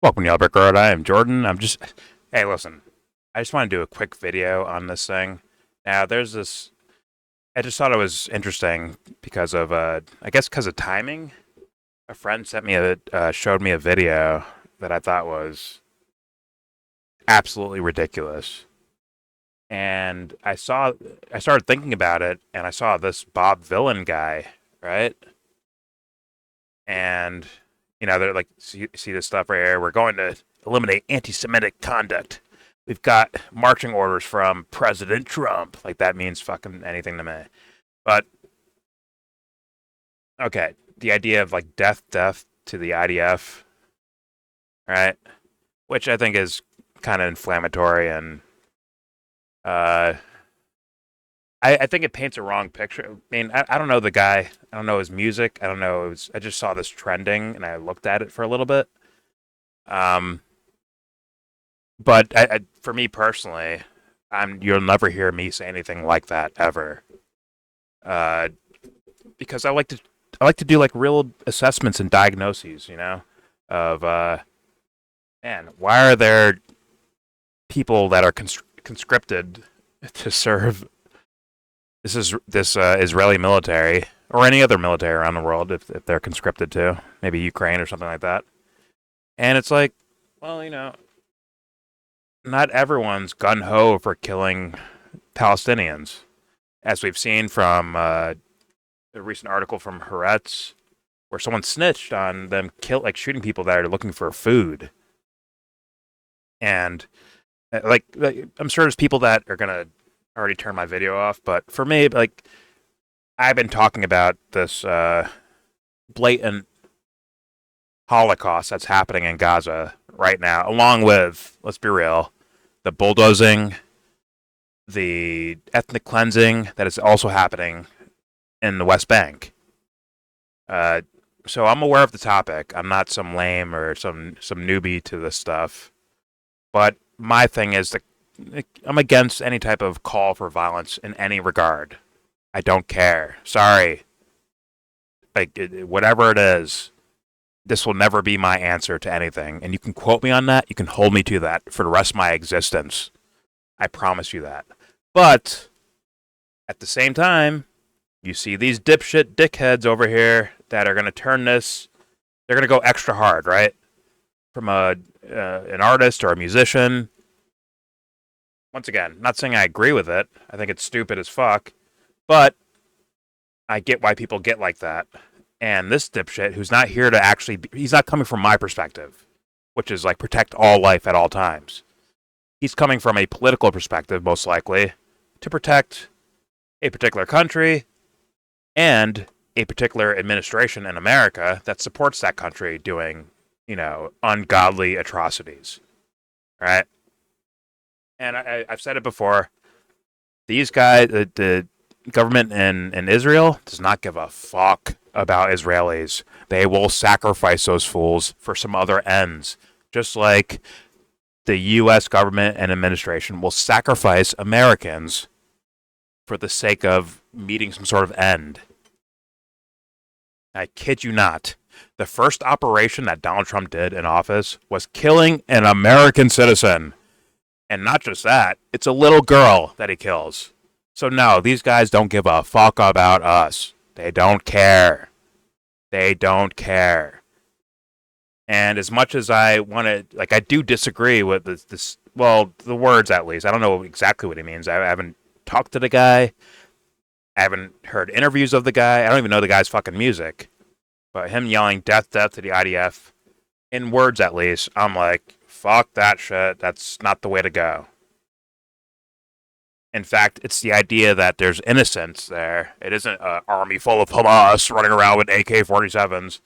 Welcome to YellBro. I am Jordan. Hey, listen. I just want to do a quick video on this thing. Now, there's this. I just thought it was interesting because of, I guess, because of timing. A friend showed me a video that I thought was absolutely ridiculous, and I started thinking about it, and I saw this Bob Vylan guy, right? And they're like, see this stuff right here. We're going to eliminate anti-Semitic conduct. We've got marching orders from President Trump. Like, that means fucking anything to me. But okay, the idea of like death to the IDF, right? Which I think is kind of inflammatory, and uh, I think it paints a wrong picture. I mean, I don't know the guy. I don't know his music. I don't know. I just saw this trending, and I looked at it for a little bit. Um, but for me personally, you'll never hear me say anything like that ever. Uh, because I like to do like real assessments and diagnoses. Of man, why are there people that are conscripted to serve this Israeli military or any other military around the world if they're conscripted to maybe Ukraine or something like that? And it's like, well, not everyone's gun ho for killing Palestinians, as we've seen from a recent article from Haaretz, where someone snitched on them shooting people that are looking for food. And like I'm sure there's people that are gonna already turn my video off, but for me, like, I've been talking about this blatant Holocaust that's happening in Gaza right now, along with, let's be real, the bulldozing, the ethnic cleansing that is also happening in the West Bank. Uh, so I'm aware of the topic. I'm not some lame or some newbie to this stuff. But my thing is that I'm against any type of call for violence in any regard. I don't care. Sorry. Like, whatever it is, this will never be my answer to anything. And you can quote me on that. You can hold me to that for the rest of my existence. I promise you that. But at the same time, you see these dipshit dickheads over here that are going to turn this. They're going to go extra hard, right? From an artist or a musician. Once again, not saying I agree with it. I think it's stupid as fuck. But I get why people get like that. And this dipshit, who's not here to he's not coming from my perspective, which is like protect all life at all times. He's coming from a political perspective, most likely, to protect a particular country and a particular administration in America that supports that country doing, ungodly atrocities, right? And I've said it before. These guys, the government in Israel does not give a fuck about Israelis. They will sacrifice those fools for some other ends, just like the U.S. government and administration will sacrifice Americans for the sake of meeting some sort of end. I kid you not. The first operation that Donald Trump did in office was killing an American citizen. And not just that, it's a little girl that he kills. So no, these guys don't give a fuck about us. They don't care. They don't care. And as much as I want to, like, I do disagree with this, well, the words at least. I don't know exactly what he means. I haven't talked to the guy. I haven't heard interviews of the guy. I don't even know the guy's fucking music. But him yelling death to the IDF, in words at least, I'm like, fuck that shit. That's not the way to go. In fact, it's the idea that there's innocence there. It isn't an army full of Hamas running around with AK-47s.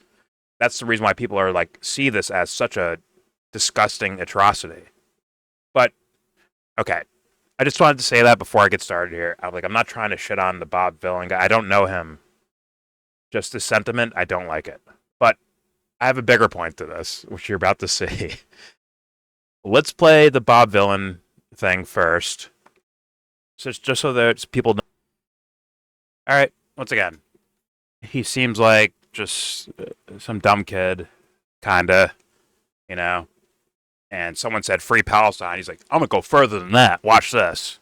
That's the reason why people are like, see this as such a disgusting atrocity. But, okay. I just wanted to say that before I get started here. I'm not trying to shit on the Bob Vylan guy. I don't know him. Just the sentiment, I don't like it. But I have a bigger point to this, which you're about to see. Let's play the Bob Vylan thing first. So just so that people know. All right, once again, he seems like just some dumb kid, kinda, you know. and someone said free Palestine, he's like, I'm going to go further than that. Watch this.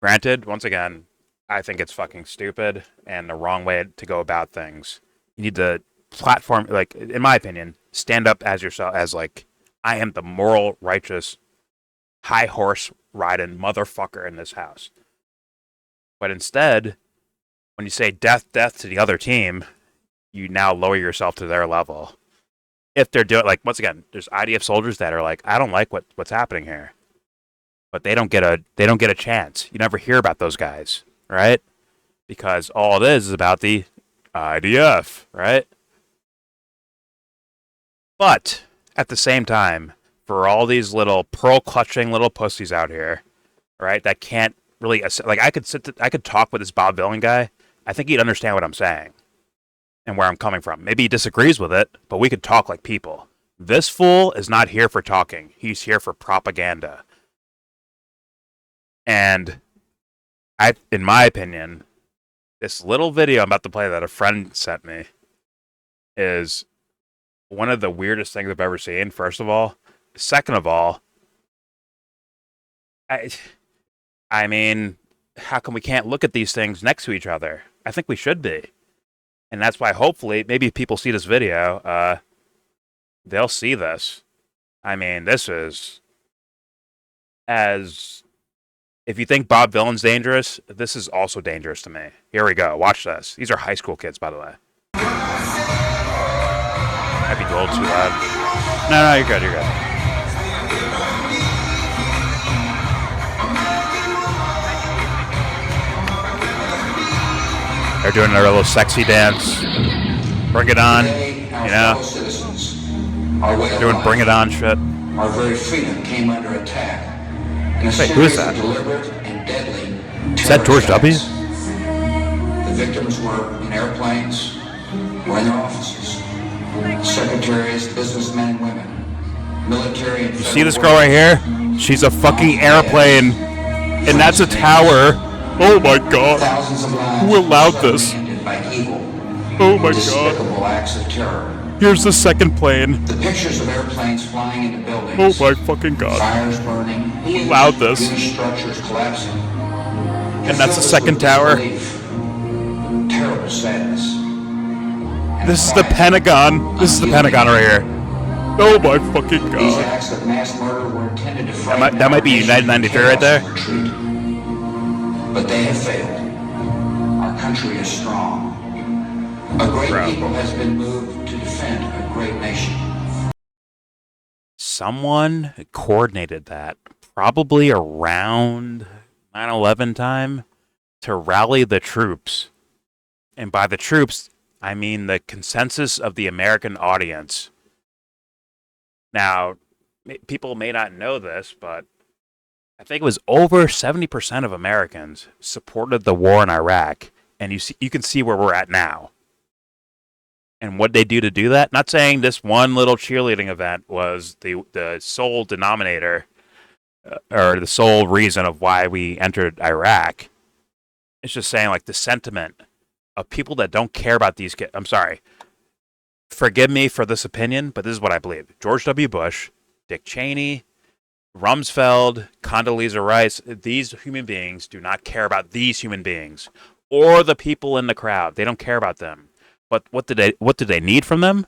Granted, once again, I think it's fucking stupid and the wrong way to go about things. You need to platform, like, in my opinion, stand up as yourself, as like, I am the moral, righteous, high horse riding motherfucker in this house. But instead, when you say death, death to the other team, you now lower yourself to their level. If they're doing, like, once again, there's IDF soldiers that are like, I don't like what's happening here, but they don't get a chance. You never hear about those guys, right? Because all it is about the IDF, right? But at the same time, for all these little pearl clutching little pussies out here, right, that can't really, like, I could talk with this Bob Vylan guy. I think he'd understand what I'm saying and where I'm coming from. Maybe he disagrees with it, but we could talk like people. This fool is not here for talking. He's here for propaganda. And in my opinion, this little video I'm about to play that a friend sent me is one of the weirdest things I've ever seen, first of all. Second of all, I mean, how come we can't look at these things next to each other? I think we should be. And that's why, hopefully, maybe if people see this video, they'll see this. I mean, this is as... If you think Bob Vylan's dangerous, this is also dangerous to me. Here we go. Watch this. These are high school kids, by the way. Might be a little too loud. No, you're good. You're good. They're doing their little sexy dance. Bring it on, you know. They're doing bring it on shit. Our very freedom came under attack. Wait, who is that? Is that George W? The victims were in airplanes, were in their offices. Secretaries, businessmen and women, military and... You see this girl right here? She's a fucking airplane, and that's a tower. Oh my god. Who allowed this? Oh my god. Acts of terror. Here's the second plane. The pictures of airplanes flying into buildings. Oh my fucking god. Fires burning. Who allowed this? Structures collapsing. And that's the second tower. Terrible sadness. This is the Pentagon. This is the Pentagon right here. Oh my fucking god. These acts of mass murder were intended to that might be United 93 right there. But they have failed. Our country is strong. A great people has been moved to defend a great nation. Someone coordinated that, probably around 9/11 time, to rally the troops. And by the troops, I mean the consensus of the American audience. Now, people may not know this, but I think it was over 70% of Americans supported the war in Iraq. And you can see where we're at now. And what they do to do that? Not saying this one little cheerleading event was the sole denominator or the sole reason of why we entered Iraq. It's just saying, like, the sentiment of people that don't care about these kids. I'm sorry. Forgive me for this opinion, but this is what I believe. George W. Bush, Dick Cheney, Rumsfeld, Condoleezza Rice, these human beings do not care about these human beings or the people in the crowd. They don't care about them. But what do they need from them?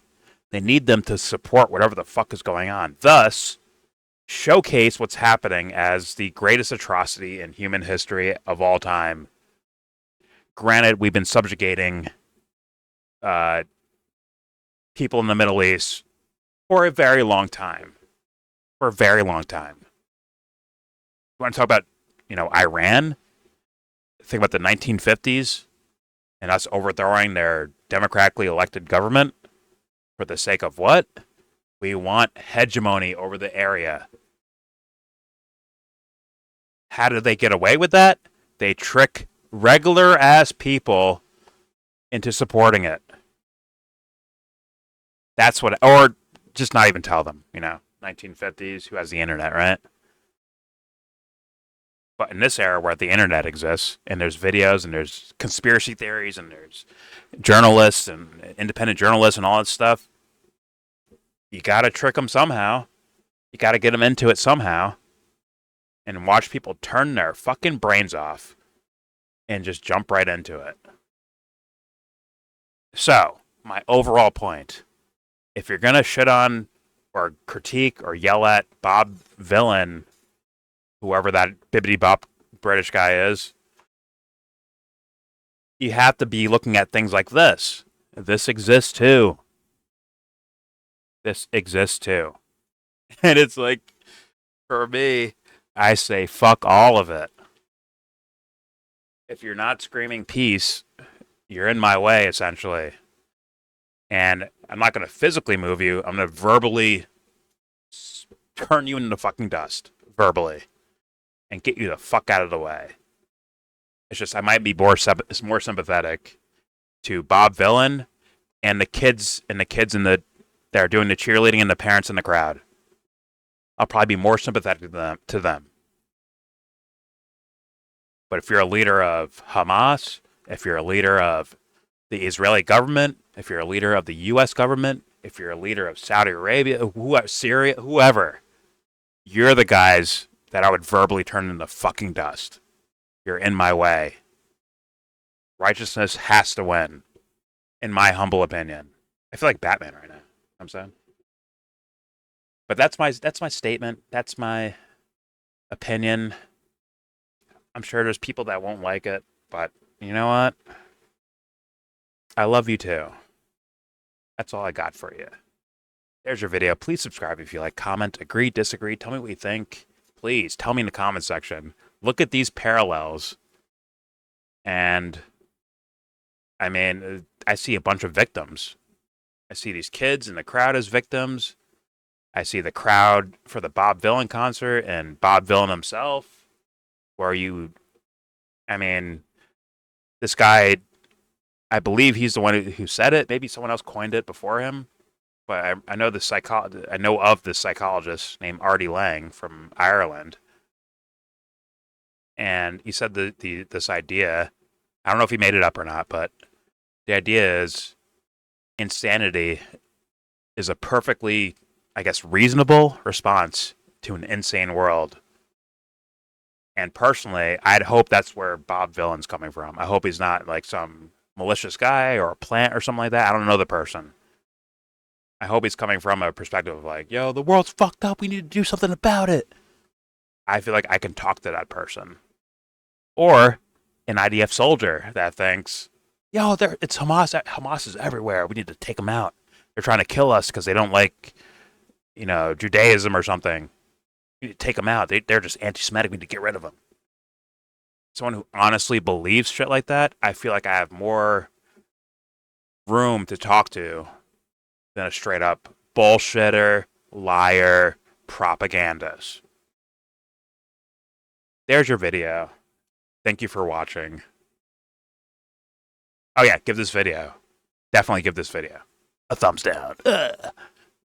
They need them to support whatever the fuck is going on. Thus, showcase what's happening as the greatest atrocity in human history of all time. Granted, we've been subjugating people in the Middle East for a very long time. For a very long time. You want to talk about, Iran? Think about the 1950s and us overthrowing their democratically elected government for the sake of what? We want hegemony over the area. How did they get away with that? They trick regular ass people into supporting it. That's what, or just not even tell them, 1950s, who has the internet, right? But in this era where the internet exists, and there's videos, and there's conspiracy theories, and there's journalists, and independent journalists, and all that stuff, You got to trick them somehow. You got to get them into it somehow. And watch people turn their fucking brains off and just jump right into it. So, my overall point, if you're going to shit on or critique or yell at Bob Vylan, whoever that bibbity bop British guy is, you have to be looking at things like this. This exists too. This exists too. And it's like, for me, I say fuck all of it. If you're not screaming peace, you're in my way, essentially. And I'm not going to physically move you. I'm going to verbally turn you into fucking dust. Verbally. And get you the fuck out of the way. It's just, I might be more sympathetic to Bob Vylan and the kids that are doing the cheerleading and the parents in the crowd. I'll probably be more sympathetic to them. But if you're a leader of Hamas, if you're a leader of the Israeli government, if you're a leader of the U.S. government, if you're a leader of Saudi Arabia, Syria, whoever, you're the guys that I would verbally turn into fucking dust. You're in my way. Righteousness has to win, in my humble opinion. I feel like Batman right now. You know what I'm saying? But that's my statement. That's my opinion. I'm sure there's people that won't like it, but you know what? I love you too. That's all I got for you. There's your video. Please subscribe if you like. Comment, agree, disagree. Tell me what you think. Please tell me in the comment section. Look at these parallels. And I mean, I see a bunch of victims. I see these kids in the crowd as victims. I see the crowd for the Bob Vylan concert and Bob Vylan himself. I mean, this guy, I believe he's the one who said it. Maybe someone else coined it before him. But I know of this psychologist named Artie Lang from Ireland. And he said this idea, I don't know if he made it up or not, but the idea is insanity is a perfectly, I guess, reasonable response to an insane world. And personally, I'd hope that's where Bob Vylan's coming from. I hope he's not like some malicious guy or a plant or something like that. I don't know the person. I hope he's coming from a perspective of like, yo, the world's fucked up. We need to do something about it. I feel like I can talk to that person. Or an IDF soldier that thinks, yo, it's Hamas. Hamas is everywhere. We need to take them out. They're trying to kill us because they don't like, Judaism or something. We need to take them out. They're just anti-Semitic. We need to get rid of them. Someone who honestly believes shit like that, I feel like I have more room to talk to than a straight up bullshitter, liar, propagandist. There's your video. Thank you for watching. Oh yeah, give this video. Definitely give this video a thumbs down. Ugh.